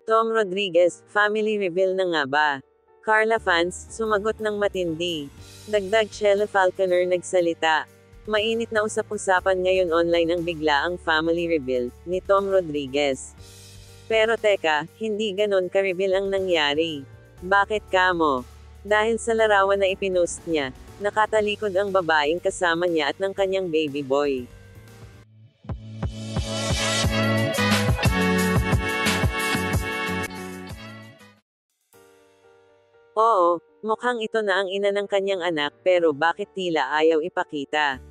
Tom Rodriguez, family reveal na nga ba? Carla fans, sumagot ng matindi. Dagdag Sheila Falconer nagsalita. Mainit na usap-usapan ngayon online ang biglaang family reveal ni Tom Rodriguez. Pero teka, hindi ganon ka-reveal ang nangyari. Bakit kamo? Dahil sa larawan na ipinost niya, nakatalikod ang babaeng kasama niya at ng kanyang baby boy. Oo, mukhang ito na ang ina ng kanyang anak pero bakit tila ayaw ipakita?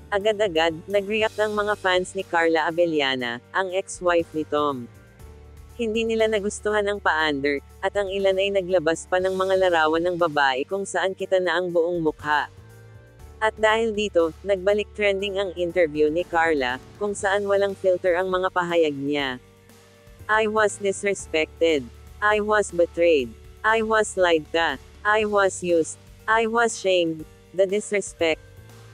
Agad-agad, nag-react ang mga fans ni Carla Abellana, ang ex-wife ni Tom. Hindi nila nagustuhan ang pa-under, at ang ilan ay naglabas pa ng mga larawan ng babae kung saan kita na ang buong mukha. At dahil dito, nagbalik trending ang interview ni Carla, kung saan walang filter ang mga pahayag niya. I was disrespected. I was betrayed. I was lied to. I was used. I was shamed. The disrespect.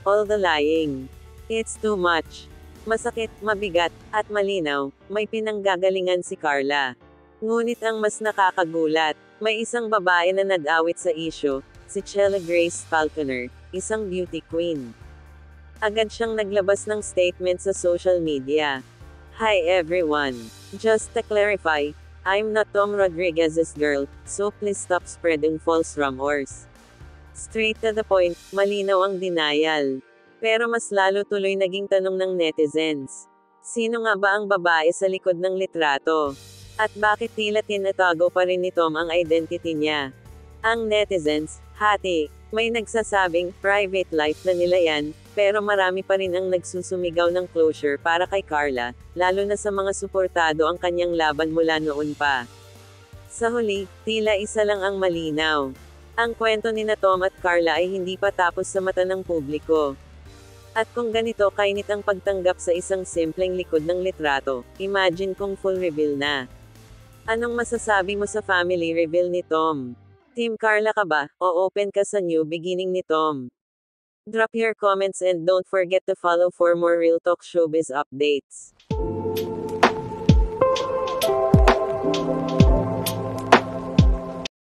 All the lying. It's too much. Masakit, mabigat, at malinaw, may pinanggagalingan si Carla. Ngunit ang mas nakakagulat, may isang babae na nadawit sa isyu, si Sheila Grace Falconer, isang beauty queen. Agad siyang naglabas ng statement sa social media. Hi everyone. Just to clarify, I'm not Tom Rodriguez's girl, so please stop spreading false rumors. Straight to the point, malinaw ang denial. Pero mas lalo tuloy naging tanong ng netizens. Sino nga ba ang babae sa likod ng litrato? At bakit tila tinatago pa rin ni Tom ang identity niya? Ang netizens, hati, may nagsasabing, private life na nila yan, pero marami pa rin ang nagsusumigaw ng closure para kay Carla, lalo na sa mga suportado ang kanyang laban mula noon pa. Sa huli, tila isa lang ang malinaw. Ang kwento ni na Tom at Carla ay hindi pa tapos sa mata ng publiko. At kung ganito kainit ang pagtanggap sa isang simpleng likod ng litrato, imagine kung full reveal na. Anong masasabi mo sa family reveal ni Tom? Team Carla ka ba, o open ka sa new beginning ni Tom? Drop your comments and don't forget to follow for more Real Talk Showbiz updates.